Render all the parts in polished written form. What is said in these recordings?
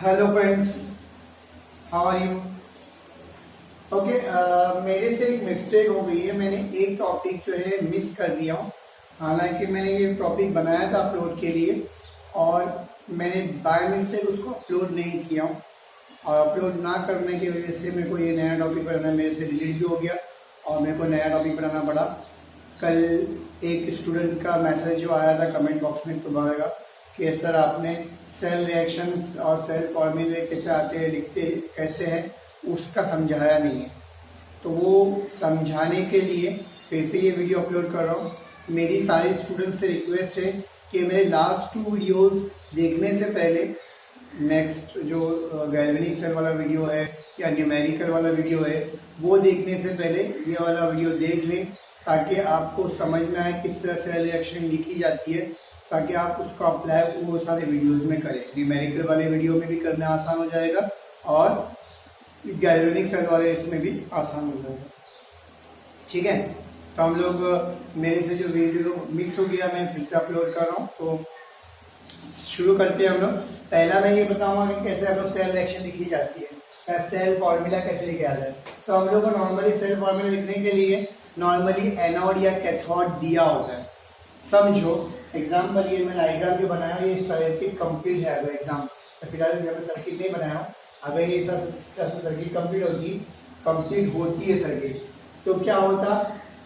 Hello friends, how are you? Okay, मेरे से एक मिस्टेक हो गई है। मैंने एक टॉपिक जो है मिस कर दिया हूँ। हालांकि मैंने ये टॉपिक बनाया था अपलोड के लिए और मैंने बाय मिस्टेक उसको अपलोड नहीं किया हूँ। और अपलोड ना करने की वजह से मेरे को ये नया टॉपिक बनाना मेरे से डिलीट भी हो गया और मेरे को नया टॉपिक बनाना पड़ा। कल एक स्टूडेंट का मैसेज जो आया था कमेंट बॉक्स में तुम्हारा कि सर आपने सेल रिएक्शन और सेल फॉर्मूले कैसे आते हैं, लिखते कैसे हैं, उसका समझाया नहीं है। तो वो समझाने के लिए फिर से ये वीडियो अपलोड कर रहा हूँ। मेरी सारे स्टूडेंट से रिक्वेस्ट है कि मेरे लास्ट 2 वीडियोस देखने से पहले नेक्स्ट जो गैल्वेनिक सेल वाला वीडियो है या न्यूमेरिकल वाला वीडियो है वो देखने से पहले ये वाला वीडियो देख लें, ताकि आपको समझ में आए किस तरह सेल रिएक्शन लिखी जाती है, ताकि आप उसको अप्लाई वो सारे वीडियोस में करें। न्यूमेरिकल वाले वीडियो में भी करना आसान हो जाएगा और गैल्वेनिक सेल वाले इसमें भी आसान हो जाएगा। ठीक है, तो हम लोग मेरे से जो वीडियो मिस हो गया मैं फिर से अपलोड कर रहा हूँ। तो शुरू करते हैं हम लोग। पहला मैं ये बताऊंगा कि कैसे हम लोग सेल रिएक्शन लिखी जाती है, सेल फॉर्मूला कैसे लिखे जाता है। तो हम लोग को नॉर्मली सेल फॉर्मूला लिखने के लिए नॉर्मली एनोड या कैथोड दिया होता है। समझो एग्जाम्पल, ये मैं डायग्राम जो बनाया ये सर्किट कंप्लीट है। अगर एग्जाम फिलहाल जब मैं सर्किट नहीं बनाया हूँ, अगर ये सब सर्किट कंप्लीट होती है सर्किट, तो क्या होता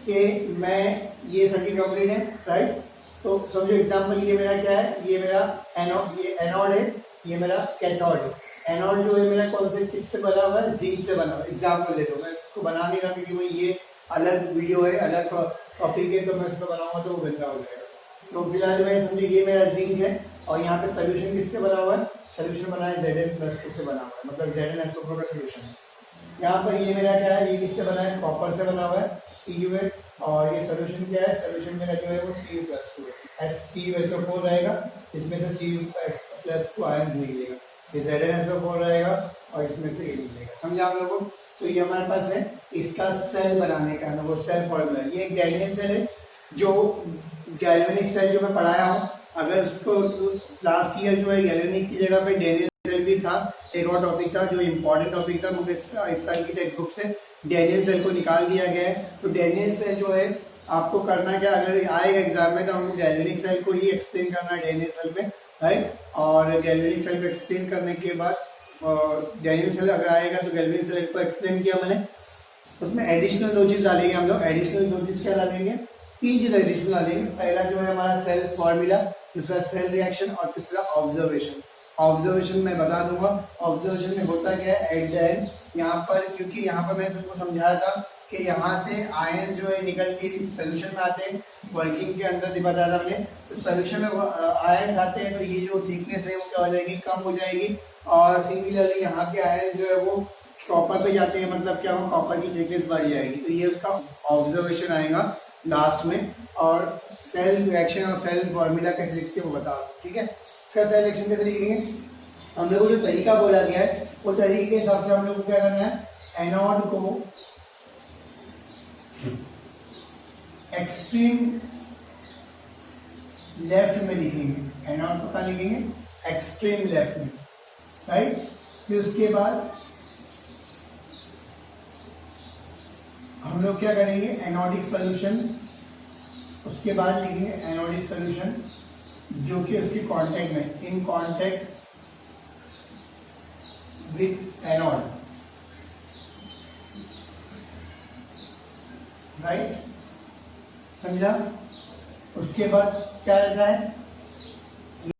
कि मैं ये सर्किट कंप्लीट है, राइट। तो समझो एग्जाम्पल ये मेरा क्या है, ये मेरा एनोड, ये एनोड है, ये मेरा कैथोड है। एनोड जो है मेरा कौन से किससे बना हुआ है, जिंक से बना हुआ है। एग्जाम्पल ले लो, मैं इसको बना नहीं रहा क्योंकि वो ये अलग वीडियो है, अलग टॉपिक है, तो मैं उसको बनाऊंगा तो वो गंदा हो जाएगा। तो फिलहाल मैं समझे ये मेरा जिंक है और यहाँ पे सोल्यूशन किससे बना हुआ है, सोल्यूशन बना है Zn+2 से बना हुआ है, मतलब Zn+2 का सोल्यूशन है। यहाँ पर ये मेरा क्या है, ये किससे बना है, कॉपर से बना हुआ है, Cu है। और ये सोल्यूशन क्या है, सोल्यूशन मेरा जो है वो Cu+2 है, Cu+4 रहेगा, इसमें से Cu+2 आयन निकलेगा, ये Zn+4 रहेगा और इसमें से ये निकलेगा। समझा आप लोगों को? तो ये हमारे पास है इसका सेल बनाने का वो सेल फॉर्मूला। ये एक गैल्वेनिक सेल है, जो गैल्वेनिक सेल जो मैं पढ़ाया हूँ, अगर उसको लास्ट ईयर जो है गैल्वेनिक की जगह पे डैनियल सेल भी था, एक और टॉपिक था जो इम्पोर्टेंट टॉपिक था, मुझे इस साल की टेक्स्ट बुक से डैनियल सेल को निकाल दिया गया है। तो डैनियल सेल जो है आपको करना क्या, अगर आएगा एग्जाम में तो हमको गैल्वेनिक सेल को ही एक्सप्लेन करना है डैनियल सेल में, राइट। और गैल्वेनिक सेल को एक्सप्लेन करने के बाद डैनियल सेल अगर आएगा तो गैल्वेनिक सेल को एक्सप्लेन किया मैंने, उसमें एडिशनल 2 चीज डालेंगे हम लोग। एडिशनल 2 चीज क्या डालेंगे, 3 चीज एडिशनल डालेंगे। पहला जो है हमारा सेल फॉर्मूला, दूसरा सेल रिएक्शन और तीसरा ऑब्जर्वेशन। ऑब्जर्वेशन मैं बता दूंगा ऑब्जर्वेशन में होता क्या है। एट द एंड यहाँ पर, क्योंकि यहाँ पर मैंने तुमको समझाया था कि यहाँ से आयन जो है निकल के सोल्यूशन में आते हैं, वर्किंग के अंदर भी बताया था मैंने। तो सोल्यूशन में आयन आते हैं तो ये जो थिकनेस है वो क्या हो जाएगी, कम हो जाएगी। और सिमिलरली यहाँ के आयन जो है वो कॉपर पे जाते हैं, मतलब क्या हो, कॉपर की थिकनेस बढ़ जाएगी। तो ये उसका ऑब्जर्वेशन आएगा लास्ट में। और सेल रिएक्शन और सेल फॉर्मूला कैसे लिखते हैं वो बताओ, ठीक है। इसका सेल रिएक्शन कैसे लिखेंगे, हम लोग को जो तरीका बोला गया है वो तरीके के हिसाब से हम लोग को क्या करना है, एनोड को एक्सट्रीम लेफ्ट में लिखेंगे। एनोड को कहाँ लिखेंगे, एक्सट्रीम लेफ्ट में, राइट। फिर उसके बाद हम लोग क्या करेंगे, एनोडिक सॉल्यूशन, उसके बाद लिखेंगे एनोडिक सॉल्यूशन जो कि उसके कांटेक्ट में, in contact with anode, right. समझा? उसके बाद क्या रहता है,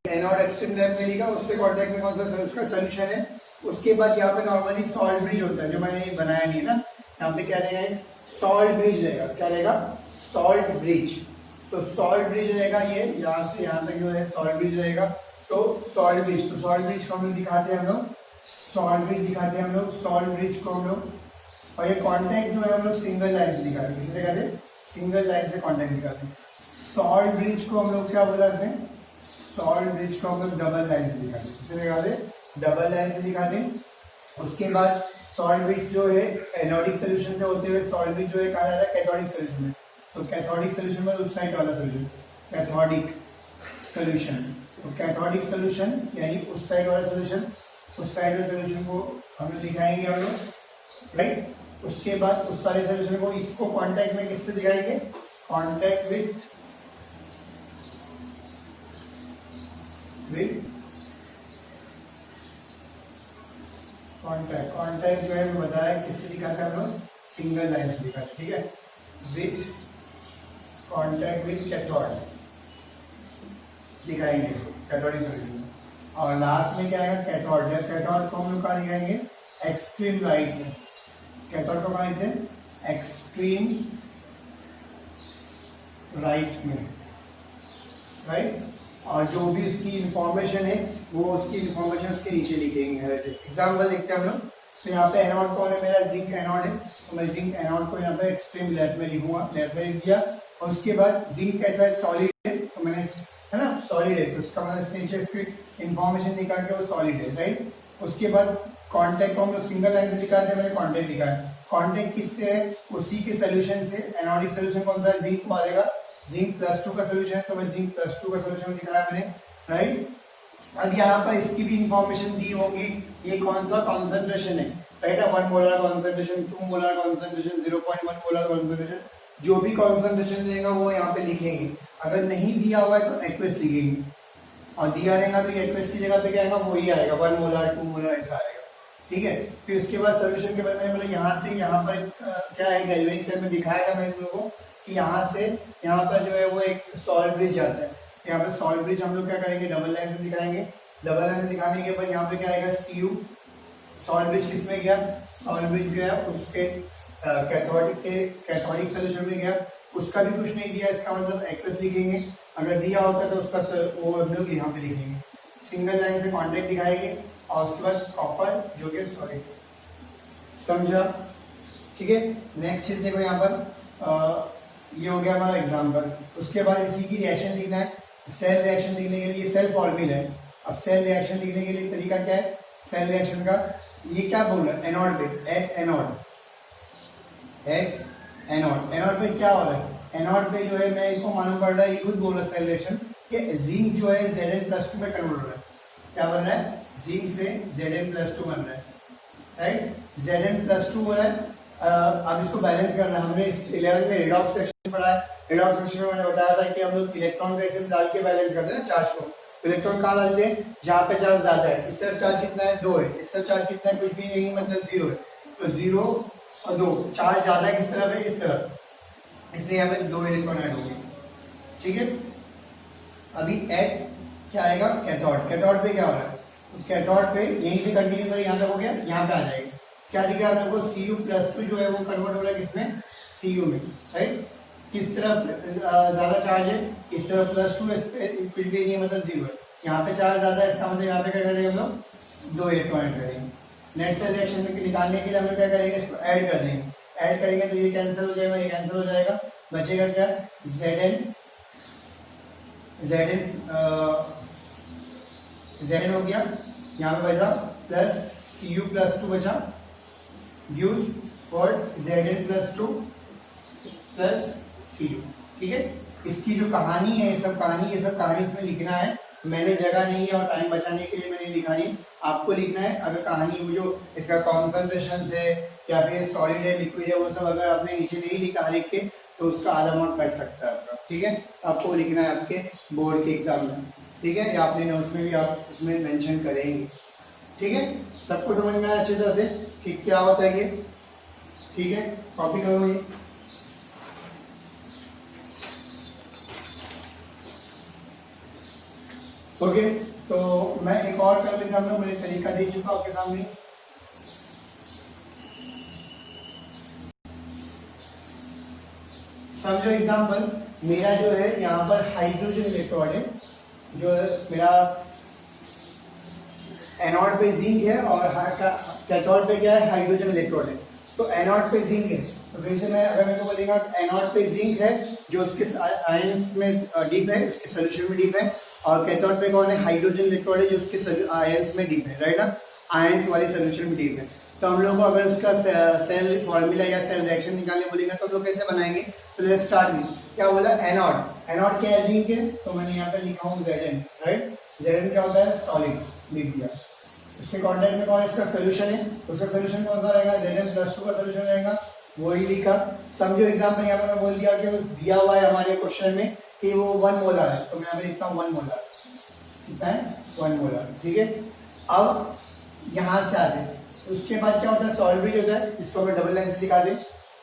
एनोड एक्सट्रीम लेफ्ट में लिखा, उससे कांटेक्ट में कौन सा उसका सॉल्यूशन है। उसके बाद यहाँ पे नॉर्मली सॉल्ट ब्रिज होता है, जो मैंने बनाया नहीं है ना, यहाँ पे क्या रहेगा, सॉल्ट ब्रिज रहेगा। क्या रहेगा, सॉल्ट ब्रिज। तो सॉल्ट ब्रिज रहेगा, ये यहाँ से यहाँ तक जो है सॉल्ट ब्रिज रहेगा। तो सॉल्ट ब्रिज, तो सॉल्ट ब्रिज को हम लोग दिखाते हैं, हम लोग सॉल्ट ब्रिज दिखाते हैं हम लोग, सॉल्ट ब्रिज को हम लोग। और ये कॉन्टेक्ट जो है हम लोग सिंगल लाइन से दिखाते हैं, किसी दिखाते हैं, सिंगल लाइन से कॉन्टेक्ट दिखाते हैं। सॉल्ट ब्रिज को हम लोग क्या बोलाते हैं, सॉल्ट ब्रिज को हम लोग डबल लाइन से दिखाते हैं, किसे दिखाते हैं, डबल लाइन से दिखाते हैं। उसके बाद सॉल्ट ब्रिज जो है एनोडिक सोल्यूशन से होते हुए सॉल्ट ब्रिज जो है कहा जाता है कैथोडिक सोल्यूशन में। तो कैथोडिक सोल्यूशन में उस साइड वाला सोल्यूशन कैथोडिक सोल्यूशन, तो कैथोडिक सोल्यूशन यानी उस साइड वाला सोल्यूशन उस साइड वाले सोल्यूशन को हम लोग दिखाएंगे हम लोग, राइट। उसके बाद उस सारे सोल्यूशन को, इसको कांटेक्ट में किससे दिखाएंगे, कांटेक्ट विथ कांटेक्ट जो है मैं बताया किससे दिखाते हैं हम लोग, सिंगल लाइन से दिखाते हैं, ठीक है। विथ कांटेक्ट विथ कैथोड दिखाएंगे इसको, कैथोडिक सोल्यूशन। और लास्ट में क्या आएगा, कैथोड। कैथोड को हम लोग कहाँ दिखाएंगे, एक्सट्रीम राइट में। कैथोड को कहाँ लिखते हैं, एक्सट्रीम राइट में, राइट। और जो भी उसकी इंफॉर्मेशन है वो उसकी इंफॉर्मेशन उसके नीचे लिखेंगे। एग्जाम्पल देखते हैं हम लोग। तो यहाँ पे एनोड कौन है, मेरा जिंक एनोड है, तो मैं जिंक एनोड को यहाँ पे एक्सट्रीम लेफ्ट में लिखूंगा, लेफ्ट में लिख दिया। और उसके बाद जिंक कैसा है, सॉलिड है, तो मैंने, है ना, सॉलिड है, तो उसका मतलब इसके नीचे इसकी इंफॉर्मेशन निकाल के वो सॉलिड है, राइट। उसके बाद कॉन्टेक्ट को हम लोग सिंगल लाइन से दिखाते हैं, मैंने कॉन्टेक्ट दिखाया। कॉन्टेक्ट किससे है, उसी के सोल्यूशन से। एनोडिक सोल्यूशन कौन सा है, जिंक को आएगा, जिंक +2 का सोल्यूशन है, तो मैं जिंक +2 का सोल्यूशन दिखाया मैंने, राइट। अब यहाँ पर इसकी भी इंफॉर्मेशन दी होगी, ये कौन सा कॉन्सेंट्रेशन है, right. 1 molar concentration, 2 molar concentration, 0.1 molar concentration, जो भी कॉन्सेंट्रेशन देगा वो यहाँ पे लिखेंगे। अगर नहीं दिया हुआ है तो एक्वेस लिखेंगे, और दिया रहेगा तो एक्वेस की जगह पे क्या आएगा, वही आएगा, 1 मोलर 2 मोलर ऐसा आएगा, ठीक है। फिर उसके बाद सोल्यूशन के बाद मैंने बोला यहाँ से यहाँ पर क्या है, गैल्वेनिक सेल में दिखाएगा मैं इस लोगों को कि यहाँ से यहाँ पर जो है वो एक सॉलिड ब्रिज जाता है। यहाँ पर सॉलिड ब्रिज हम लोग क्या करेंगे, डबल लाइन से दिखाएंगे। डबल लाइन से दिखाने के बाद यहाँ पे क्या आएगा, CU। सॉलिड ब्रिज किस में गया, सॉलिड ब्रिज गया उसके कैथोडिक सोल्यूशन में गया, उसका भी कुछ नहीं दिया, इसका मतलब एक्वेस लिखेंगे। अगर दिया होता तो उसका वो हम लोग यहाँ पे लिखेंगे, सिंगल लाइन से कॉन्टेक्ट दिखाएंगे। और उसके बाद कॉपर जो कि सॉलिड, समझा, ठीक है। नेक्स्ट चीज देखो यहाँ पर ये हो गया हमारा एग्जाम्पल। उसके बाद इसी की रिएक्शन लिखना है। सेल रिएक्शन लिखने के लिए सेल फॉर्मूला है। अब सेल रिएक्शन लिखने के लिए तरीका क्या है, सेल रिएक्शन का, ये क्या बोल रहा है, एनोड पे, at anode, at anode. Anode पे क्या हो रहा है, एनोड पे जो है मैं इसको मालूम पड़ रहा है, ये खुद बोल रहा है सेल रिएक्शन कि जिंक जो है Zn+2 में कन्वर्ट हो रहा है। क्या बन रहा है, जिंक से Zn+2 बन रहा है, राइट। Zn+2 हो रहा है। अब इसको बैलेंस करना है। हमने 11 में रेडॉक्स सेक्शन पढ़ा है। रेडॉक्स सेक्शन में मैंने बताया था कि हम लोग इलेक्ट्रॉन का इसमें डाल के बैलेंस करते हैं ना चार्ज को। इलेक्ट्रॉन कहाँ डालते हैं, जहाँ पे चार्ज ज्यादा है। इस तरफ चार्ज कितना है, 2 है, इस तरफ चार्ज कितना है, कुछ भी नहीं, मतलब 0 है। तो 0 और 2, चार्ज ज्यादा किस तरफ है, इस तरफ, इसलिए यहाँ पे 2 इलेक्ट्रॉन ऐड होंगे, ठीक है। अभी एट क्या आएगा, कैथोड। कैथोड पे क्या हो रहा है, तो कैथोड पे यहीं से कंटिन्यू करें, यहाँ तक हो गया, यहाँ पे आ जाएगा। क्या दिख रहा है आप लोगों को, Cu+2 जो है वो कन्वर्ट हो रहा है किसमें, Cu में, राइट। किस तरफ ज्यादा चार्ज है, इस तरफ +2, इस पे कुछ भी नहीं है, मतलब 0 है। यहाँ पे चार्ज ज्यादा है, इसका मतलब यहाँ पे क्या करेंगे हम लोग, 2 इलेक्ट्रॉन ऐड करेंगे। नेक्स्ट रिएक्शन में निकालने के लिए हम लोग क्या करेंगे, इसको ऐड कर देंगे। ऐड करेंगे तो ये कैंसिल हो जाएगा, ये कैंसिल हो जाएगा, बचेगा क्या, Zn हो गया, यहाँ पे बचा प्लस Cu+2 बचा, यूज और Zn+2 प्लस Cu, ठीक है। इसकी जो कहानी है, ये सब कहानी इसमें लिखना है। मैंने जगह नहीं है और टाइम बचाने के लिए मैंने लिखा नहीं, आपको लिखना है। अगर कहानी वो जो इसका कॉन्सेंट्रेशन है या फिर सॉलिड है, लिक्विड है, वो सब अगर आपने नीचे नहीं लिखा लिख के, तो उसका आधा मार्क कट सकता है आपका, ठीक है। आपको लिखना है आपके बोर्ड के एग्जाम में, ठीक है, या अपने नोट्स में भी आप उसमें मेंशन करेंगे, ठीक है। सबको समझ में आया अच्छी तरह से कि क्या होता है ये, ठीक है। कॉपी करो ये, ओके। तो मैं एक और कर लेता हूँ, मैंने तरीका दे चुका आपके सामने। समझो एग्जांपल, मेरा जो है यहाँ पर हाइड्रोजन इलेक्ट्रोड है, जो मेरा एनोड पे जिंक है और कैथोड पे क्या है, हाइड्रोजन इलेक्ट्रोड है। तो एनोड पे जिंक है, तो फिर से मैं अगर मेरे को बोलेगा एनोड पे जिंक है जो उसके आयंस में डीप है, उसके सोल्यूशन में डीप है, और कैथोड पे कौन है, हाइड्रोजन इलेक्ट्रोड है जो उसके आयंस में डीप है, राइट ना, आयंस वाले सोल्यूशन में डीप है। तो हम लोग को अगर उसका सेल फॉर्मूला या सेल रिएक्शन निकालने बोलेगा तो हम लोग कैसे बनाएंगे। तो लेट्स स्टार्ट विद, क्या बोला, एनोड। एनोड क्या है, जिंक है, तो मैंने यहाँ पे लिखा हूँ Zn, राइट। Zn क्या होता है, सॉलिड, लिख दिया। उसके कॉन्टेक्ट में कौन इसका सोल्यूशन है, उसका सोल्यूशन कौन सा रहेगा, Zn+2 का सोल्यूशन रहेगा, वही लिखा। समझो एग्जाम्पल यहाँ पर मैं बोल दिया कि दिया हुआ है हमारे क्वेश्चन में कि वो 1 मोलर है, तो मैं यहाँ पे लिखता हूँ 1 मोलर, कितना है 1 मोलर, ठीक है। अब यहाँ से आते उसके बाद क्या होता है, सॉल्ट ब्रिज होता है, इसको हमें डबल लाइन से दिखा दें,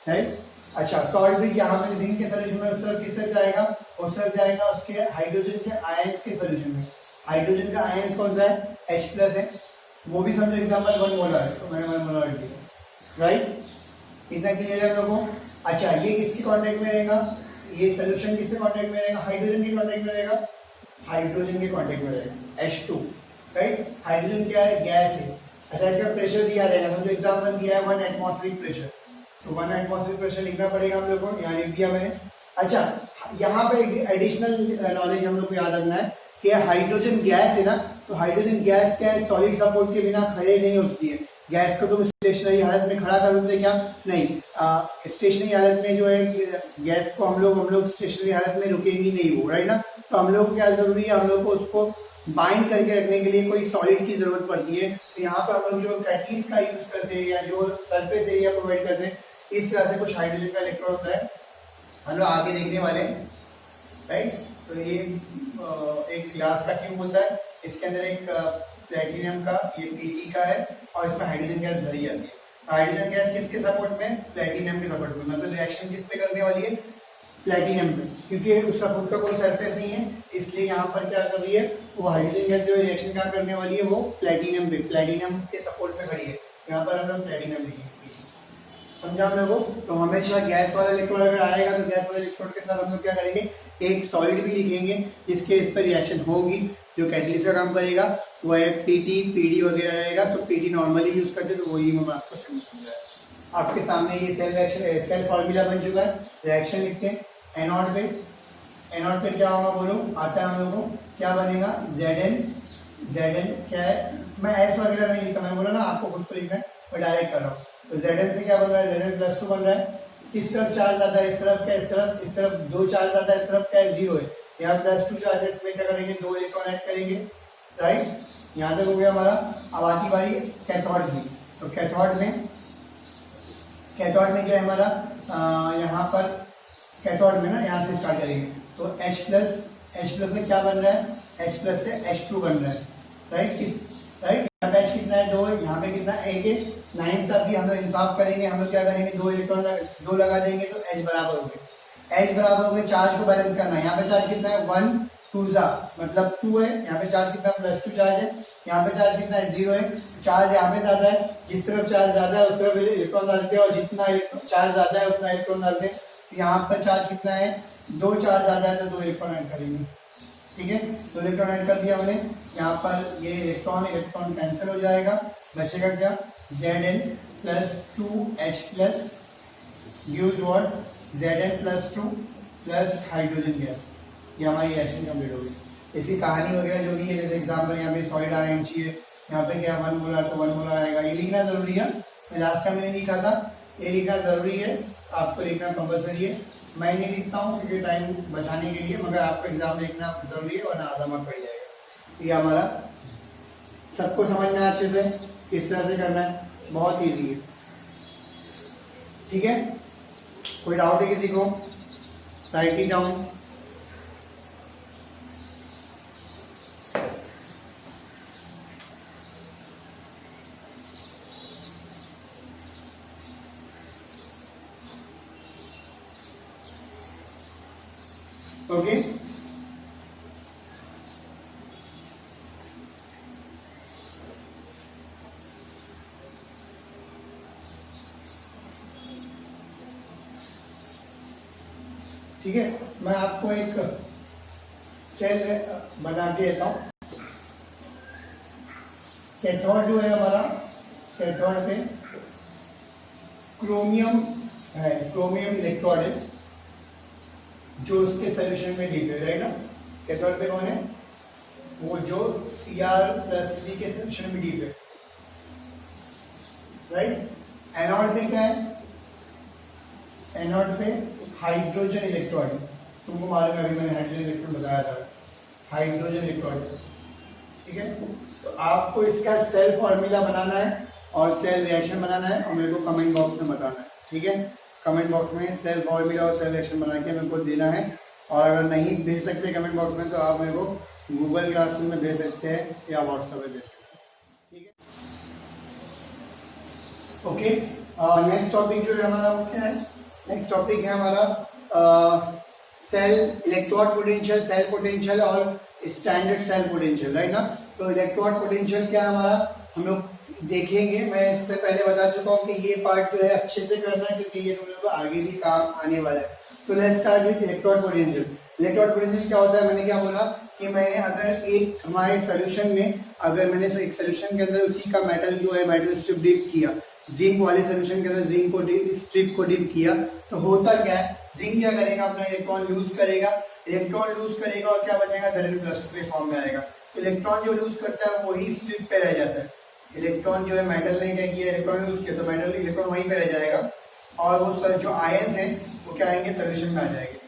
राइट। अच्छा, सॉल्ट ब्रिज यहाँ पे जिंक के सोल्यूशन में उस तरफ किस तरफ जाएगा, उस तरफ जाएगा उसके हाइड्रोजन के आयंस के सोल्यूशन में। हाइड्रोजन का आयंस कौन सा है, H+ है, वो भी समझो एग्जाम्पल 1 मोलर है, तो मैंने 1 मोलर लिया, राइट। इतना क्लियर है लोगों को। अच्छा, ये किसके कांटेक्ट में रहेगा, ये सोल्यूशन किसके कांटेक्ट में रहेगा, हाइड्रोजन के कांटेक्ट में रहेगा, हाइड्रोजन के कांटेक्ट में रहेगा H2, राइट। हाइड्रोजन क्या है, गैस है। अच्छा, इसका प्रेशर दिया रहेगा, समझो एग्जाम्पल दिया है 1 एटमॉस्फेरिक प्रेशर, तो 1 एटमॉस्फेरिक प्रेशर लिखना पड़ेगा हम लोग को, यहाँ लिख दिया मैंने। अच्छा, यहाँ पे एडिशनल नॉलेज हम लोग को याद रखना है कि हाइड्रोजन गैस है ना, तो हाइड्रोजन गैस क्या है, सॉलिड सपोर्ट के बिना खड़े नहीं होती है। गैस को तुम स्टेशनरी हालत में खड़ा कर सकते क्या, नहीं। स्टेशनरी हालत में जो है गैस को हम लोग स्टेशनरी हालत में रुकेंगी नहीं वो, राइट ना। तो हम लोग को क्या जरूरी है, हम लोग को उसको बाइंड करके रखने के लिए कोई सॉलिड की जरूरत पड़ती है। तो यहाँ पर हम लोग जो कैटलिस्ट का यूज करते हैं या जो सरफेस एरिया प्रोवाइड करते हैं, इस तरह से कुछ हाइड्रोजन का इलेक्ट्रॉन होता है, हम लोग आगे देखने वाले हैं, राइट। तो ये एक ग्लास का ट्यूब होता है, इसके अंदर एक प्लेटिनम का ये Pt का है और इसमें हाइड्रोजन गैस भरी जाती है। हाइड्रोजन गैस किसके सपोर्ट में, प्लेटिनम के सपोर्ट में, मतलब रिएक्शन किस पे करने वाली है, प्लेटिनम पे, क्योंकि उसका खुद का कोई सरफेस नहीं है, इसलिए यहाँ पर क्या कर रही है, वो हाइड्रोजन गैस जो रिएक्शन क्या करने वाली है, वो प्लेटिनम पे, प्लेटिनम के सपोर्ट में खड़ी है। यहाँ पर हम लोग प्लेटिनम लिखेंगे, समझा हम लोगों को। तो हमेशा गैस वाला इलेक्ट्रोड अगर आएगा तो गैस वाले इलेक्ट्रोड के साथ हम लोग क्या करेंगे, एक सॉलिड भी लिखेंगे जिसके इस पर रिएक्शन होगी, जो कैटलिस्ट का काम करेगा वो है Pt Pd वगैरह रहेगा। तो Pd नॉर्मली यूज करते तो वही हम आपको समझाया। आपके सामने ये सेल रिएक्शन सेल फॉर्मूला बन चुका है, रिएक्शन लिखते हैं। एनोड पे क्या होगा बोलो, आता है हम लोगों को, क्या बनेगा, Zn क्या है, मैं S वगैरह नहीं लिखता, मैं बोला ना आपको खुद को लिखना है, मैं डायरेक्ट कर रहा हूँ। तो Zn से क्या बन रहा है, Zn+2 बन रहा है। किस तरफ चार्ज आता है, इस तरफ क्या, इस तरफ 2 चार्ज आता है, इस तरफ क्या है 0 है। यहाँ +2 चार्जेस में क्या करेंगे, 2 इलेक्ट्रॉन ऐड करेंगे, राइट। यहाँ तक हो गया हमारा। अब आती बारी कैथोड की। तो कैथोड में क्या है हमारा, यहाँ पर कैथोड में ना, यहाँ से स्टार्ट करेंगे। तो H+ में क्या बन रहा है, H+ से H2 बन रहा है, राइट। राइट, यहाँ पे H कितना है, 2 है, यहाँ पे कितना 1 है। 9 से अभी हम लोग इंसाफ करेंगे, हम लोग क्या करेंगे, 2 इलेक्ट्रॉन 2 लगा देंगे तो H बराबर हो गए। चार्ज को बैलेंस करना है। यहाँ पे चार्ज कितना है, 1 2 मतलब 2 है। यहाँ पे चार्ज कितना, +2 चार्ज है। यहाँ पे चार्ज कितना है, 0 है। चार्ज यहाँ पे ज्यादा है, जिस तरफ चार्ज ज्यादा है उस तरफ इलेक्ट्रॉन डालते हैं, और जितना चार्ज ज्यादा है उतना इलेक्ट्रॉन डालते हैं। तो यहाँ पर चार्ज कितना है, 2 चार्ज ज्यादा है तो 2 इलेक्ट्रॉन ऐड करेंगे, ठीक है। तो इलेक्ट्रॉन ऐड कर दिया हमने। यहाँ पर ये इलेक्ट्रॉन कैंसिल हो जाएगा, बचेगा क्या, Zn+2H+ use what, Zn+2 plus hydrogen gas. ये हमारी रिएक्शन कंप्लीट होगी। इसकी कहानी वगैरह जो भी है, जैसे एग्जाम्पल यहाँ पे सॉलिड आयन चाहिए, यहाँ पे क्या 1 मोलर तो 1 मोलर आएगा, ये लिखना जरूरी है। लास्ट टाइम मैंने लिखा था, ये लिखना जरूरी है, आपको लिखना कंपलसरी है। मैं नहीं लिखता हूँ क्योंकि टाइम बचाने के लिए, मगर आपको एग्जाम में लिखना जरूरी है वरना आधा मार्क पड़ जाएगा। ये हमारा सबको समझना है अच्छे से, किस तरह से करना है, बहुत ईजी है, ठीक है। कोई डाउट है किसी को, राइट इट डाउन। ओके, ठीक है। मैं आपको एक सेल बना के देता हूँ। कैथोड जो है हमारा, कैथोड पे क्रोमियम है, क्रोमियम इलेक्ट्रोड है जो उसके सोल्यूशन में डीप है, राइट ना। कैथोड पे कौन है, वो जो Cr+3 के सोल्यूशन में डीप है, राइट। एनोड पे क्या है, एनोड पे हाइड्रोजन इलेक्ट्रोड, तुमको मालूम है, अभी मैंने हाइड्रोजन इलेक्ट्रोड बताया था, हाइड्रोजन इलेक्ट्रोड, ठीक है। तो आपको इसका सेल फॉर्मूला बनाना है और सेल रिएक्शन बनाना है और मेरे को कमेंट बॉक्स में बताना है, ठीक है। कमेंट बॉक्स में सेल फॉर्मूला और सेल रिएक्शन बना के मेरे को देना है। और अगर नहीं भेज सकते कमेंट बॉक्स में तो आप मेरे को गूगल क्लासरूम में भेज सकते हैं या व्हाट्सएप पे भेज सकते हैं, ठीक है। ओके, नेक्स्ट टॉपिक जो है हमारा वो क्या है? नेक्स्ट टॉपिक है हमारा cell electrode potential, cell potential और स्टैंडर्ड सेल पोटेंशियल, राइट ना। तो इलेक्ट्रोड पोटेंशियल क्या है हमारा हम लोग देखेंगे। मैं इससे पहले बता चुका हूँ कि ये पार्ट जो है अच्छे से करना है क्योंकि ये तुम लोगों को आगे भी काम आने वाला है। तो let's start with electrode potential. Electrode potential क्या होता है? मैंने क्या बोला कि मैंने अगर एक हमारे सोल्यूशन में अगर मैंने एक सोल्यूशन के अंदर उसी का मेटल जो है मेटल स्ट्रिप डिप किया, जिंक वाले सोल्यूशन के अंदर जिंक को स्ट्रिप को डिप किया, तो होता क्या है, जिंक क्या करेगा, अपना इलेक्ट्रॉन लूज करेगा, इलेक्ट्रॉन लूज करेगा और क्या बचेगा, ZN क्लस्टर के फॉर्म में आएगा। इलेक्ट्रॉन जो लूज करता है वही स्ट्रिप पे रह जाता है। इलेक्ट्रॉन जो है मेटल ने क्या किया, इलेक्ट्रॉन लूज किया तो मेटल इलेक्ट्रॉन वहीं पे रह जाएगा और वो सर जो आयंस है वो क्या आएंगे, सोल्यूशन में आ जाएंगे।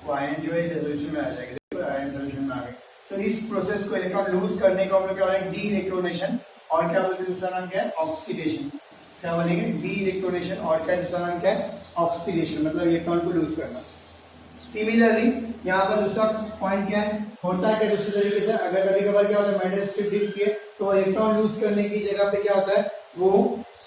वो आयन जो है सोल्यूशन में आ जाएंगे, देखो आयन सोल्यूशन में आ गए। तो इस प्रोसेस को इलेक्ट्रॉन लूज करने को हम लोग क्या बोलेंगे, डी इलेक्ट्रोनेशन, और क्या बोलते हैं दूसरा नाम क्या है, ऑक्सीडेशन। क्या बनेंगे, डी इलेक्ट्रोनेशन, और क्या दूसरा नाम क्या है, ऑक्सीडेशन, मतलब इलेक्ट्रॉन को लूज करना। सिमिलरली यहाँ पर दूसरा पॉइंट क्या है, होता है कि दूसरे तरीके से अगर कभी कभार क्या होता है मेटल स्ट्रिप डिप किए तो इलेक्ट्रॉन लूज करने की जगह पे क्या होता है, वो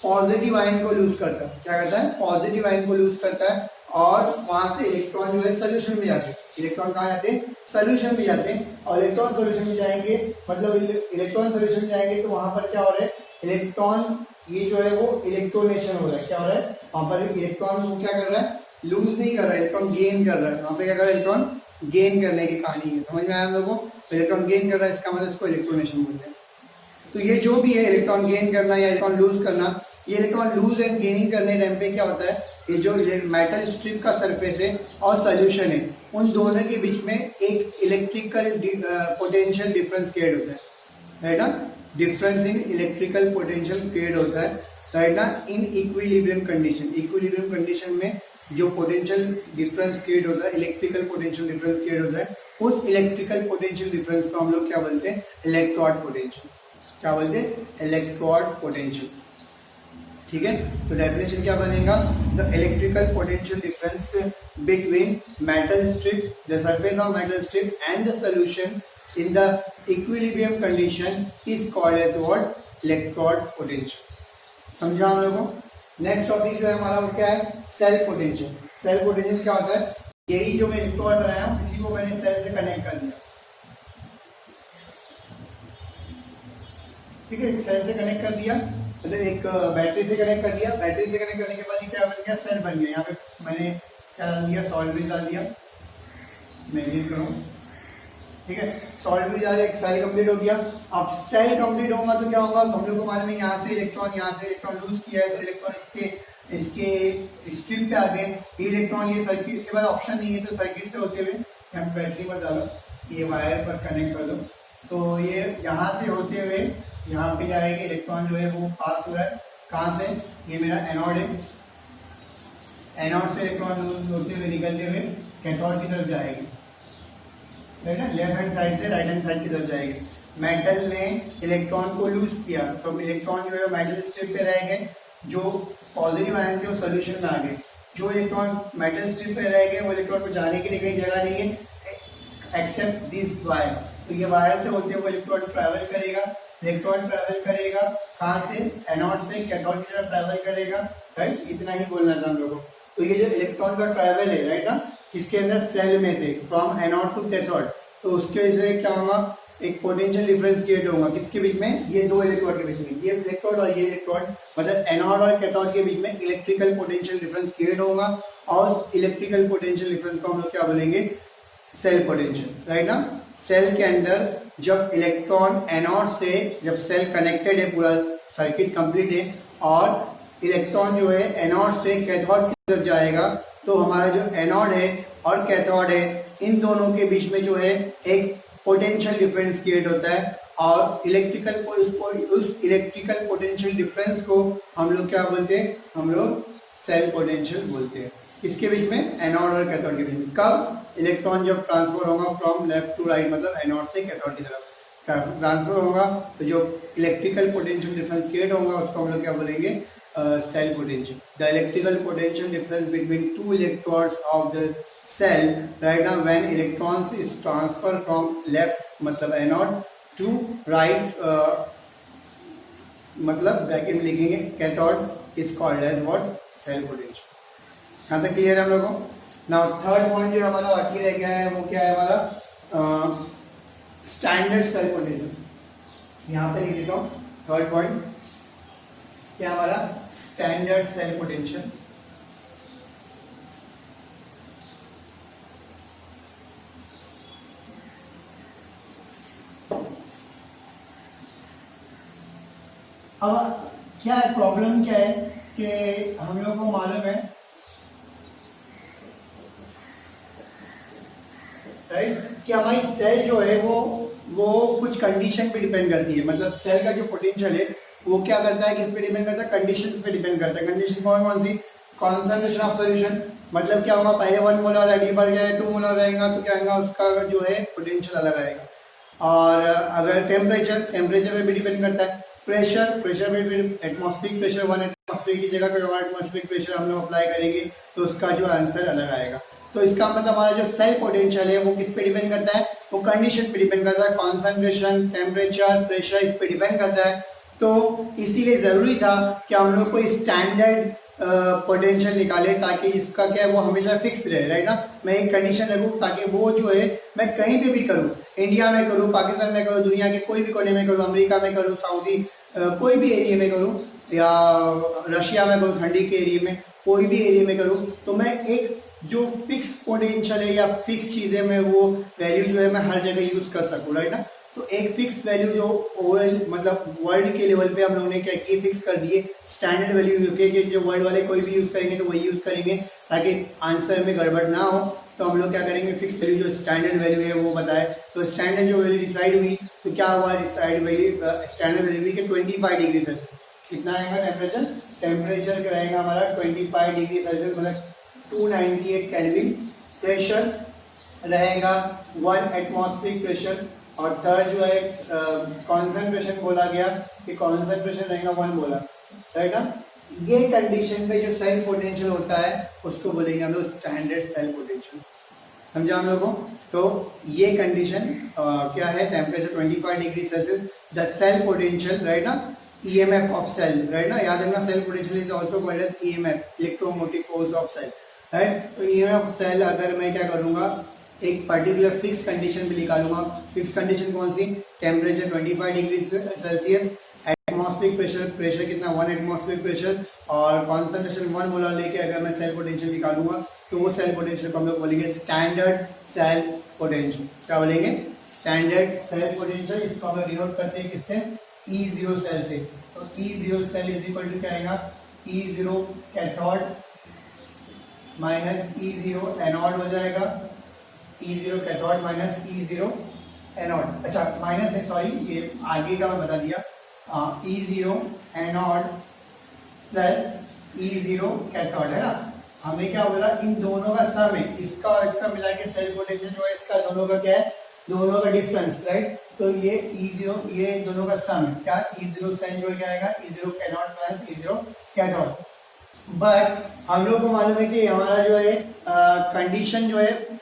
पॉजिटिव आयन को लूज करता है। क्या करता है, पॉजिटिव आयन को लूज करता है और वहां से इलेक्ट्रॉन जो है सोल्यूशन में जाते हैं। इलेक्ट्रॉन कहाँ जाते हैं, सोल्यूशन में जाते हैं। और इलेक्ट्रॉन सोल्यूशन में जाएंगे, मतलब इलेक्ट्रॉन सोल्यूशन में जाएंगे तो वहां पर क्या हो रहा है, इलेक्ट्रॉन ये जो है वो इलेक्ट्रोनेशन हो रहा है। क्या हो रहा है, वहां पर इलेक्ट्रॉन वो क्या कर रहा है, लूज नहीं कर रहा है, इलेक्ट्रॉन गेन कर रहा है। वहां पे क्या कर रहा है, इलेक्ट्रॉन गेन करने की कहानी है, समझ में आया हम लोगों को। इलेक्ट्रॉन गेन कर रहा है, इसका मतलब इसको इलेक्ट्रोनेशन बोलते हैं। तो ये जो भी है इलेक्ट्रॉन गेन करना या इलेक्ट्रॉन लूज करना, ये इलेक्ट्रॉन लूज एंड गेनिंग करने टाइम पे क्या होता है, ये जो मेटल स्ट्रिप का सरफेस है और सोल्यूशन है, उन दोनों के बीच में एक इलेक्ट्रिकल पोटेंशियल डिफरेंस क्रिएट होता है, राइट ना। Difference in electrical potential create होता है, राइट ना, in equilibrium condition. Equilibrium condition में जो पोटेंशियल डिफरेंस क्रिएट होता है, इलेक्ट्रिकल पोटेंशियल डिफरेंस क्रिएट होता है, उस इलेक्ट्रिकल पोटेंशियल डिफरेंस को हम लोग क्या बोलते हैं, इलेक्ट्रोड पोटेंशियल। क्या बोलते हैं, इलेक्ट्रोड पोटेंशियल, ठीक है। तो डेफिनेशन क्या बनेगा, the electrical potential difference between metal strip, the surface of metal strip and the solution in the equilibrium condition is called as what, electrode potential. समझा हम लोगों को। नेक्स्ट टॉपिक जो है हमारा वो क्या है, सेल पोटेंशियल। सेल पोटेंशियल क्या होता है, यही जो मैं इलेक्ट्रोड बनाया हूं इसी को मैंने सेल से कनेक्ट कर दिया, ठीक है। सेल से कनेक्ट कर दिया, मतलब एक बैटरी से कनेक्ट कर दिया। बैटरी से कनेक्ट करने के बाद ये क्या बन गया, सेल बन गया। यहाँ पे मैंने क्या डाल दिया, सॉल्वेंट डाल दिया, मैजिक करूँ, ठीक है। सॉल्वेंट डाल दिया, एक सेल कंप्लीट हो गया। अब सेल कंप्लीट होगा तो क्या होगा, हम लोग को मालूम है यहाँ से इलेक्ट्रॉन लूज किया है तो इलेक्ट्रॉन इसके स्ट्रिप पे आ गए। ये इलेक्ट्रॉन ये सर्किट, इसके बाद ऑप्शन नहीं है तो सर्किट से होते हुए यहाँ बैटरी पर डालो, ये वायर पर कनेक्ट कर दो, तो ये यहाँ से होते हुए यहाँ पे जाएगा। इलेक्ट्रॉन जो है वो पास हो रहा है कहाँ से, ये मेरा एनोड है, एनोड से इलेक्ट्रॉन होते हुए निकलते हुए कैथोड की तरफ जाएगी, राइट ना। लेफ्ट हैंड साइड से राइट हैंड साइड की तरफ जाएगी। मेटल ने इलेक्ट्रॉन को लूज किया तो इलेक्ट्रॉन जो है मेटल स्ट्रिप पे रह गए, जो पॉजिटिव आयन थे वो सोल्यूशन में आ गए। जो इलेक्ट्रॉन मेटल स्ट्रिप पे रह गए वो इलेक्ट्रॉन को जाने के लिए कहीं जगह नहीं है एक्सेप्ट दिस वायर। तो ये वायर से होते हुए इलेक्ट्रॉन ट्रैवल करेगा, इलेक्ट्रॉन ट्रैवल करेगा कहाँ से, एनोड से कैथोड की तरफ ट्रैवल करेगा, राइट। इतना ही बोलना था हम लोगों को। तो ये जो इलेक्ट्रॉन का ट्रैवल है, राइट ना, इसके अंदर सेल में से फ्रॉम एनोड टू कैथोड, तो उसके वजह से क्या होगा, एक पोटेंशियल डिफरेंस क्रिएट होगा किसके बीच में, ये दो इलेक्ट्रोड के बीच में, ये इलेक्ट्रोड और ये इलेक्ट्रोड, मतलब एनोड और कैथोड के बीच में इलेक्ट्रिकल पोटेंशियल डिफरेंस क्रिएट होगा। और इलेक्ट्रिकल पोटेंशियल डिफरेंस को हम लोग क्या बोलेंगे, सेल पोटेंशियल, राइट ना। सेल के अंदर जब इलेक्ट्रॉन एनोड से, जब सेल कनेक्टेड है, पूरा सर्किट कंप्लीट है और इलेक्ट्रॉन जो है एनोड से कैथोड की तरफ जाएगा, तो हमारा जो एनोड है और कैथोड है इन दोनों के बीच में जो है एक पोटेंशियल डिफरेंस क्रिएट होता है। और इलेक्ट्रिकल उस इलेक्ट्रिकल पोटेंशियल डिफरेंस को हम लोग क्या बोलते हैं, हम लोग सेल पोटेंशियल बोलते हैं। किसके बीच में, एनोड और कैथोड के बीच में। कब, इलेक्ट्रॉन जब ट्रांसफर होगा फ्रॉम लेफ्ट टू राइट, मतलब एनोड से कैथोड की तरफ। ट्रांसफर होगा तो जो इलेक्ट्रिकल पोटेंशियल डिफरेंस क्रिएट होगा उसको हम लोग क्या बोलेंगे, cell potential. The electrical potential difference between two electrodes of the cell right now when electrons is transfer from left मतलब एनोड टू राइट मतलब ब्रैकेट में लिखेंगे cathode is called as what, cell potential. यहाँ तक clear है हम लोगों को. नाउ थर्ड पॉइंट जो हमारा बाकी रह गया है वो क्या है हमारा, स्टैंडर्ड सेल पोटेंशियल. यहाँ पे लिख देता हूँ थर्ड पॉइंट क्या हमारा, स्टैंडर्ड सेल पोटेंशियल. अब क्या है प्रॉब्लम, क्या है कि हम लोगों को मालूम है राइट कि हमारी सेल जो है वो कुछ कंडीशन पे डिपेंड करती है. मतलब सेल का जो पोटेंशियल है वो क्या करता है, किस पे डिपेंड करता है, कंडीशंस पे डिपेंड करता है. कंडीशन कौन कौन सी, कॉन्सेंट्रेशन ऑफ सॉल्यूशन. मतलब क्या होगा, पहले 1 मोलर अगली बार क्या है 2 मोलर रहेगा तो क्या आएगा उसका जो है पोटेंशियल अलग आएगा. और अगर टेम्परेचर पे भी डिपेंड करता है. प्रेशर पे भी एटमॉस्फेरिक प्रेशर 1 एटमॉस्फेरिक की जगह कोई और एटमॉस्फेरिक प्रेशर हम लोग अप्लाई करेंगे तो उसका जो आंसर अलग आएगा. तो इसका मतलब हमारा जो सेल पोटेंशियल है वो किस पे डिपेंड करता है, वो कंडीशन पे डिपेंड करता है. कॉन्सेंट्रेशन, टेम्परेचर, प्रेशर इस पे डिपेंड करता है. तो इसीलिए जरूरी था कि हम लोग कोई स्टैंडर्ड पोटेंशियल निकाले ताकि इसका क्या है वो हमेशा फिक्स रहे राइट ना. मैं एक कंडीशन रखूँ ताकि वो जो है मैं कहीं पे भी करूँ, इंडिया में करूँ, पाकिस्तान में करूँ, दुनिया के कोई भी कोने में करूँ, अमेरिका में करूँ, सऊदी कोई भी एरिया में करूँ या रशिया में करूँ, ठंडी के एरिया में कोई भी एरिया में करूँ, तो मैं एक जो फिक्स पोटेंशियल है या फिक्स चीज़ है मैं वो वैल्यू जो है मैं हर जगह यूज़ कर सकूँ राइट ना. तो एक फिक्स वैल्यू जो ओवरऑल मतलब वर्ल्ड के लेवल पे हम लोगों ने क्या किए, फिक्स कर दिए स्टैंडर्ड वैल्यू कि जो वर्ल्ड वाले कोई भी यूज़ करेंगे तो वही यूज़ करेंगे ताकि आंसर में गड़बड़ ना हो. तो हम लोग क्या करेंगे, फिक्स वैल्यू जो स्टैंडर्ड वैल्यू है वो बताए. तो स्टैंडर्ड जो वैल्यू डिसाइड हुई तो क्या हुआ, डिसाइड वैल्यू स्टैंडर्ड वैल्यू हुई कि 25 डिग्री सेल्सियस. कितना आएगा टेम्परेचर रहेगा हमारा 25 डिग्री सेल्सियस मतलब 298 केल्विन. प्रेशर रहेगा 1 एटमॉस्फेरिक प्रेशर. और थर्ड जो है कॉन्सेंट्रेशन बोला गया कि कॉन्सेंट्रेशन रहेगा 1 मोलर राइट ना. ये कंडीशन पे जो सेल पोटेंशियल होता है उसको बोलेंगे हम लोग स्टैंडर्ड सेल पोटेंशियल. समझा हम लोगों को. तो ये कंडीशन क्या है, temperature 25 degree Celsius, the cell potential right ना, ईएमएफ ऑफ सेल राइट ना. याद रखना cell potential is also called as EMF, electromotive force of cell right. तो ईएमएफ ऑफ सेल अगर मैं क्या करूंगा एक पर्टिकुलर फिक्स कंडीशन भी निकालूंगा. फिक्स कंडीशन कौन सी, temperature 25 degree Celsius, atmospheric pressure कितना 1 एटमॉस्फेरिक प्रेशर और कॉन्सेंट्रेशन 1 मोलर लेके अगर मैं सेल पोटेंशियल निकालूंगा तो वो सेल पोटेंशियल को हम लोग बोलेंगे स्टैंडर्ड सेल पोटेंशियल. क्या बोलेंगे, स्टैंडर्ड सेल पोटेंशियल. इसको हम लोग डिनोट करते हैं किससे, E0 सेल से. तो E0 cell is equal to क्या आएगा, E0 cathode minus E0 anode हो जाएगा. E0 cathode minus E0 anode. अच्छा माइनस है सॉरी, ये आगे का मैं बता दिया. E0 anode plus E0 cathode है ना. हमने क्या बोला, इन दोनों का सम है, इसका और इसका मिला के सेल पोटेंशियल जो है इसका दोनों का क्या है, दोनों का डिफरेंस राइट. तो ये E0 ये दोनों का सम है. क्या E0 सेल जो क्या आएगा, E0 cathode plus E0 cathode. But हम लोग को मालूम है कि हमारा जो है कंडीशन जो है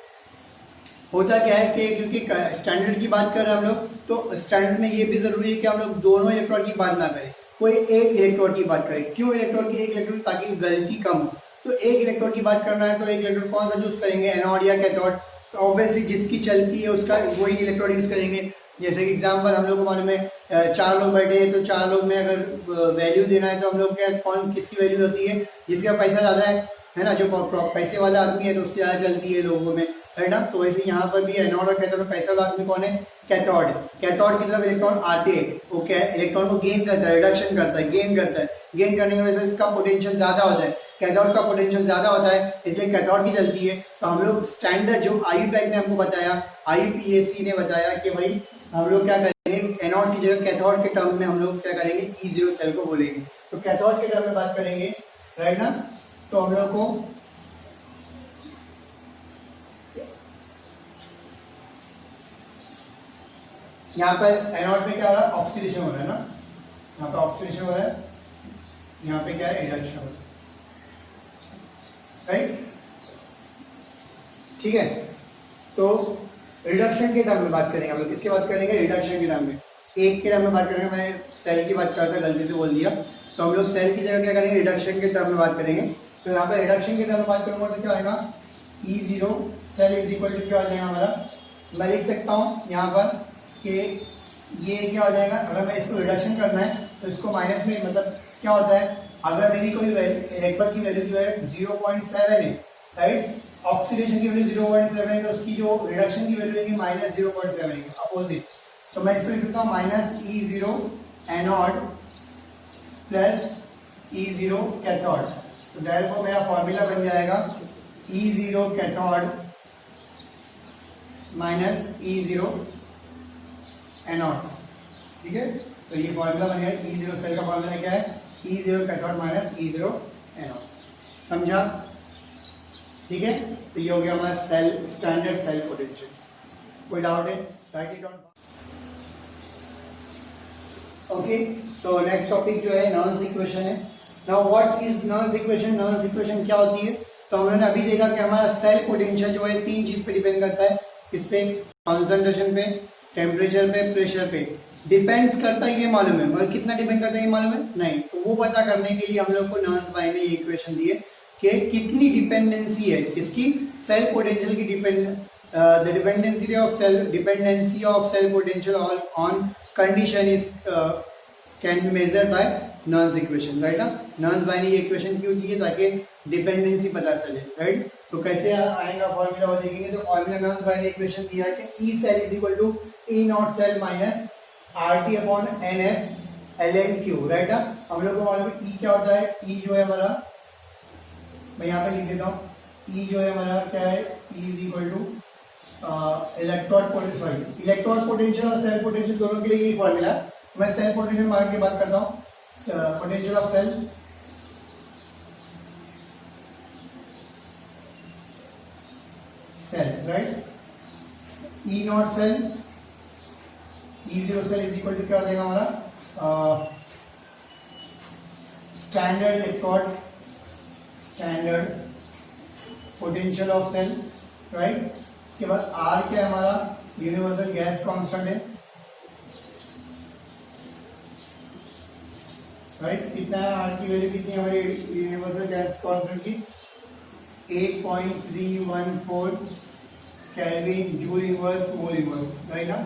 होता क्या है कि क्योंकि स्टैंडर्ड की बात कर रहे हैं हम लोग, तो स्टैंडर्ड में ये भी जरूरी है कि हम लोग दोनों इलेक्ट्रोड की बात ना करें, कोई एक इलेक्ट्रोड की बात करें. क्यों इलेक्ट्रोड की, एक इलेक्ट्रोड ताकि गलती कम हो. तो एक इलेक्ट्रोड की बात करना है तो एक इलेक्ट्रोड कौन सा यूज करेंगे, एनोड या कैथोड. तो ऑब्वियसली जिसकी चलती है उसका वही इलेक्ट्रोड यूज करेंगे. जैसे कि एग्जाम्पल हम लोग को मालूम है 4 लोग बैठे हैं तो 4 लोग में अगर वैल्यू देना है तो हम लोग क्या कौन किसकी वैल्यू होती है, जिसका पैसा ज़्यादा है ना. जो पैसे वाला आदमी है तो उसकी ज़्यादा चलती है लोगों में है ना. तो वैसे यहाँ पर भी एनोड और कैथोड में पैसा वाला आदमी कौन है, कैथोड. कैथोड की तरफ इलेक्ट्रॉन आते हैं वो क्या है, इलेक्ट्रॉन को गेन करता है, रिडक्शन करता है, गेन करता है. गेन करने की वजह से इसका पोटेंशियल ज़्यादा होता है, कैथोड का पोटेंशियल ज़्यादा होता है, इसलिए कैथोड की चलती है. तो हम लोग स्टैंडर्ड जो IUPAC ने हमको बताया, IUPAC ने बताया कि भाई हम लोग क्या करेंगे, एनोड की जगह कैथोड के टर्म में हम लोग क्या करेंगे, E0 सेल को बोलेंगे. तो कैथोड के टर्म में बात करेंगे राइट ना. तो हम लोग को यहाँ पर एनोड पे क्या हो रहा है, ऑक्सीडेशन हो रहा है ना, यहाँ पे ऑक्सीडेशन हो रहा है, यहाँ पे क्या है, रिडक्शन हो रहा है, राइट। ठीक है, तो रिडक्शन के टर्म में बात करेंगे हम लोग, किसकी बात करेंगे, रिडक्शन के टर्म में। एक के टर्म में बात करेंगे, मैं सेल की बात करता था, गलती से बोल दिया, तो हम लोग सेल की जगह क्या करेंगे, रिडक्शन के टर्म में बात करेंगे। तो यहाँ पर रिडक्शन के टर्म में बात करूंगा तो क्या आएगा, E0 cell is equal to क्या हो जाएगा हमारा, मैं लिख सकता हूँ यहाँ पर कि ये क्या हो जाएगा, अगर मैं इसको रिडक्शन करना है तो इसको माइनस में, मतलब क्या होता है, अगर मेरी कोई इलेक्ट्रॉन की वैल्यू जो है 0.7 है, राइट, ऑक्सीडेशन की वैल्यू 0.7 है, तो उसकी जो रिडक्शन की वैल्यू है -0.7 है, अपोजिट। तो मैं इसको लिख सकता हूँ -E0 anode plus E0 cathode. तो देयरफॉर मेरा फॉर्मूला बन जाएगा E0 cathode minus E0 anode. ठीक है, तो ये फॉर्मूला बन गया, E0 सेल का फॉर्मूला क्या है, E0 cathode minus E0 anode. समझा? ठीक है, तो ये हो गया हमारा सेल स्टैंडर्ड सेल पोटेंशियल। कोई डाउट है, write it down. Okay, so next topic जो है नॉल्स इक्वेशन है। Now what is Nernst equation, Nernst equation क्या होती है, तो हमने अभी देखा कि हमारा सेल पोटेंशियल जो है तीन चीज पे डिपेंड करता है, किस पे, कॉन्सेंट्रेशन पे, टेम्परेचर पे, प्रेशर पे डिपेंड्स करता है, ये मालूम है, मगर कितना डिपेंड करता है ये मालूम है नहीं। तो वो पता करने के लिए हम लोग को नॉल्स भाई ने ये इक्वेशन दी है कि कितनी डिपेंडेंसी है किसकी, सेल पोटेंशियल की, the dependency of cell potential on condition is can be measured by Nernst equation, right ना। नॉल्स भाई ने ये इक्वेशन क्यों दी है, ताकि डिपेंडेंसी पता चले, राइट। तो कैसे आएगा फॉर्मूला, वो देखेंगे। तो फॉर्मूला नॉल्स भाई ने इक्वेशन दिया है कि E cell is equal to E nought cell minus RT upon NF ln Q, right ना। हम लोग को मालूम है ई क्या होता है, ई जो है हमारा, मैं यहाँ पे लिख देता हूँ, ई जो है हमारा क्या है, E is equal two electron potential और सेल पोटेंशियल दोनों के लिए यही फॉर्मूला है। मैं सेल पोटेंशियल मान के बात करता हूँ, potential of cell, right, E nought cell, E0 cell is equal to क्या हो जाएगा हमारा, standard electrode, standard potential of cell, right. उसके बाद R क्या है हमारा, यूनिवर्सल गैस कांस्टेंट है, राइट। कितना है R की वैल्यू, कितनी है हमारी यूनिवर्सल गैस कांस्टेंट की, 8.314 kelvin joule inverse mole inverse, right ना,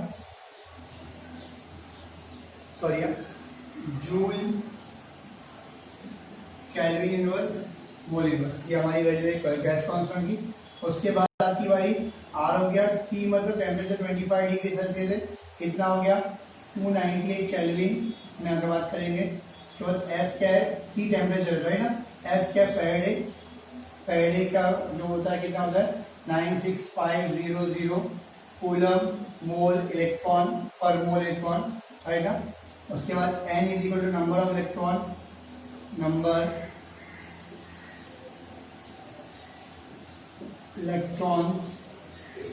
sorry joule kelvin inverse mole inverse, ये हमारी वैल्यू है गैस कांस्टेंट की। उसके बाद आती बारी आर हो गया, टी मतलब टेम्परेचर 25 डिग्री सेल्सियस है, कितना हो गया 298 केल्विन में अगर बात करेंगे। उसके बाद एफ क्या है, टी टेम्परेचर, राइट ना, एफ क्या फेराडे, फेराडे का जो होता है कितना होता है 96500 कूलम मोल इलेक्ट्रॉन पर मोल इलेक्ट्रॉन, राइट ना। उसके बाद n is equal to number of electron, number electrons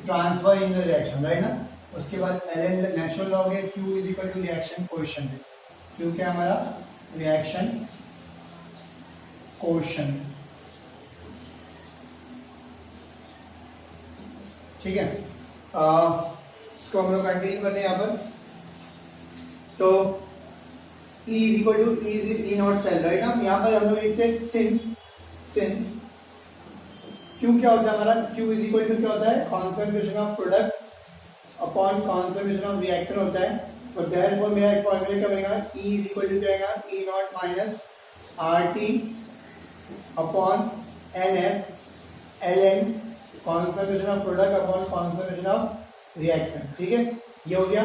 transfer in the reaction, right ना। उसके बाद ln नेचुरल लॉग है, q is equal to reaction coefficient है, q क्या हमारा रिएक्शन कोएफिशिएंट, ठीक है। इसको हम लोग कंटिन्यू करते हैं यहाँ पर। तो E is equal to E nought cell, right ना। यहाँ पर हम लोग लिखते हैं सिंस Q क्या होता है हमारा, Q इज इक्वल टू क्या होता है, concentration of product upon concentration of reactor होता है। तो देयरफॉर मेरा एक फॉर्मूला क्या बनेगा, E इज इक्वल टू क्या आएगा, E not minus RT upon NF ln concentration of product upon concentration of reactor, ठीक है, ये हो गया।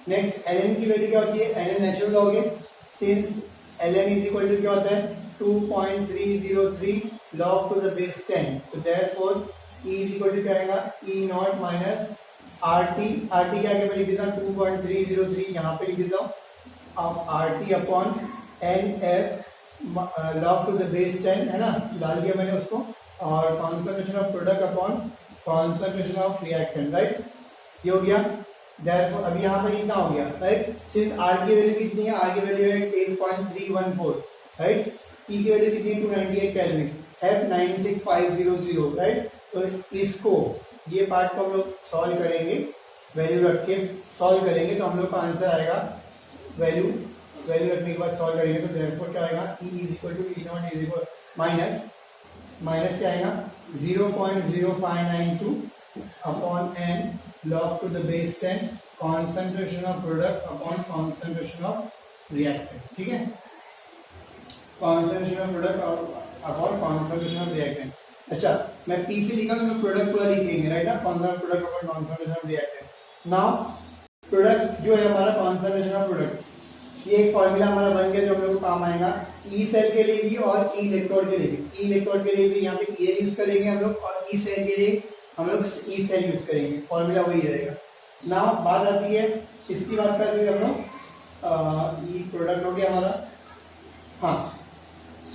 नेक्स्ट ln की वैल्यू क्या होती है, ln नेचुरल लॉग है, since ln is equal to क्या होता है 2.303 log टू द बेस 10, तो therefore E is equal to क्या आएगा, E not minus RT, RT क्या आगे मैं लिख देता हूँ 2.303, यहाँ पे लिख देता हूँ, अब RT upon NF log to the base 10 है ना, डाल दिया मैंने उसको, और concentration of product upon concentration of reactant, right, ये हो गया। Therefore अभी यहाँ पर कितना हो गया, राइट? सिंस आर की वैल्यू कितनी है, आर की वैल्यू है 8.314, राइट? ई की वैल्यू कितनी है 298 केल्विन, एफ 96500, राइट? तो इसको ये पार्ट को हम लोग सॉल्व करेंगे, वैल्यू रख के सॉल्व करेंगे तो हम लोग का आंसर आएगा, वैल्यू रखने के बाद सॉल्व करेंगे तो देयरफॉर क्या आएगा, E is equal to E nought is equal minus क्या आएगा 0.0592 upon n log to the base 10 concentration of product upon concentration of reactant, ठीक है? concentration of product upon concentration of reactant. अच्छा, मैं P से लिखा तो मैं प्रोडक्ट पूरा लिखेंगे, राइट ना, product upon concentration of reactant. Now product जो है हमारा concentration of product, ये एक फॉर्मूला हमारा बन गया जो हम लोग को काम आएगा ई सेल के लिए भी और ई इलेक्ट्रोड के लिए भी. ई इलेक्ट्रोड के लिए भी यहाँ पे ये यूज करेंगे हम लोग और ई सेल के लिए हम लोग ई सेल यूज करेंगे, फॉर्मूला वही रहेगा. नाउ बात आती है इसकी बात करते हैं हम लोग, ई प्रोडक्ट हो गया हमारा. हाँ,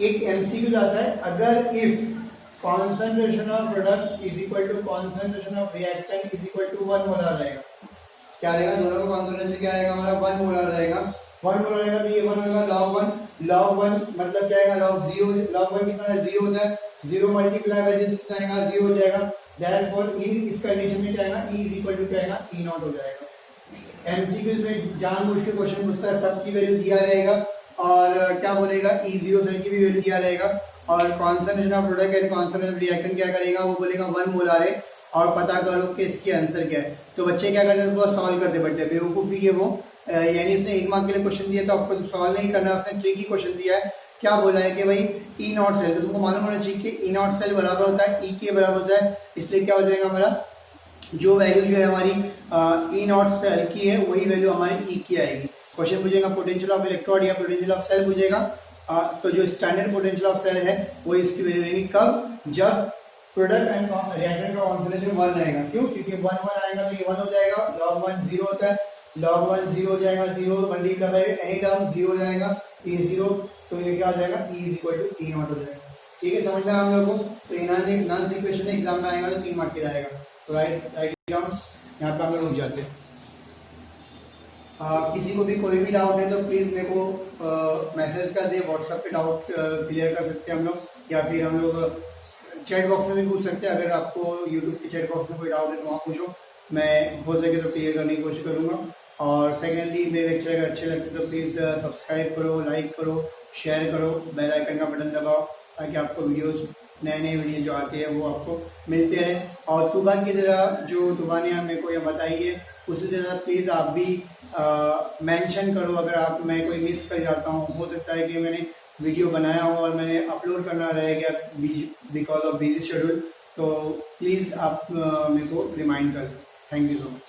एक एमसीक्यू जाता है, अगर if concentration of product is equal to concentration of reactant is equal to 1 molar रहेगा, क्या रहेगा, दोनों का कॉन्सेंट्रेशन क्या रहेगा हमारा 1 मोलर रहेगा. 1 मोलर रहेगा तो ये 1 होगा log 1 मतलब क्या आएगा log 0, log 1 कितना है 0 होता है, 0 मल्टीप्लाई बाय दिस कितना आएगा 0 हो जाएगा. देयरफॉर इन इस कंडीशन में क्या आएगा, E इज इक्वल टू क्या आएगा E नॉट हो जाएगा. एमसीक्यू में जानबूझ के क्वेश्चन पूछता है, सबकी वैल्यू दिया रहेगा और क्या बोलेगा E0 सेल की भी वैल्यू दिया रहेगा और concentration of product and concentration of reactant क्या करेगा, वो बोलेगा 1 मोलर है और पता करो कि इसके आंसर क्या है. तो बच्चे क्या करते हैं, उसको सॉल्व करते बच्चे, बेवकूफ़ी है वो, यानी उसने 1 मार्क के लिए क्वेश्चन दिया तो आपको सॉल्व नहीं करना है, उसने ट्रिकी क्वेश्चन दिया है. क्या बोला है कि भाई ई नॉट सेल, तो तुमको मालूम होना चाहिए कि ई नॉट सेल बराबर होता है ई के बराबर होता है, इसलिए क्या हो जाएगा हमारा जो वैल्यू जो है हमारी ई नॉट सेल की है वही वैल्यू हमारी ई की आएगी. क्वेश्चन पूछेगा पोटेंशियल ऑफ इलेक्ट्रोड या पोटेंशियल ऑफ सेल पूछेगा, तो जो स्टैंडर्ड पोटेंशियल ऑफ सेल है वो इसकी वैल्यू रहेगी कब, जब प्रोडक्ट एंड रिएक्टेंट का कॉन्सेंट्रेशन 1 रहेगा. क्यों, क्योंकि 1 आएगा तो ये 1 हो जाएगा, log 1 0 होता है, log 1 0 हो जाएगा, 0 मल्टीप्लाई बाय एनी टर्म 0 हो जाएगा, ये 0, तो ये क्या हो जाएगा E is equal to E nought हो जाएगा. ठीक है, समझ में हम लोगों को. तो नॉन इक्वेशन एग्जाम में आएगा तो 3 मार्क के जाएगा. तो राइट डाउन यहाँ पे हम लोग रुक जाते हैं. किसी को भी कोई भी डाउट है तो प्लीज़ मेरे को मैसेज कर दे, व्हाट्सएप पे डाउट क्लियर कर सकते हैं हम लोग, या फिर हम लोग चैट बॉक्स में भी पूछ सकते हैं. अगर आपको यूट्यूब के चैट बॉक्स में कोई डाउट है तो वहाँ पूछो, मैं हो सके तो क्लियर करने की कोशिश करूँगा. और सेकेंडली मेरे लेक्चर अगर अच्छे लगते तो प्लीज़ सब्सक्राइब करो, लाइक करो, शेयर करो, बेल आइकन का बटन दबाओ ताकि आपको वीडियोस नए वीडियो जो आते हैं वो आपको मिलते रहें. और तुबा की तरह जो तुबा ने मेरे को ये बताई है उसी तरह प्लीज़ आप भी मेंशन करो अगर आप मैं कोई मिस कर जाता हूँ. हो सकता है कि मैंने वीडियो बनाया हो और मैंने अपलोड करना रह गया बिकॉज ऑफ बिजी शेड्यूल, तो प्लीज़ आप मेरे को रिमाइंड कर दो. Thank you so much.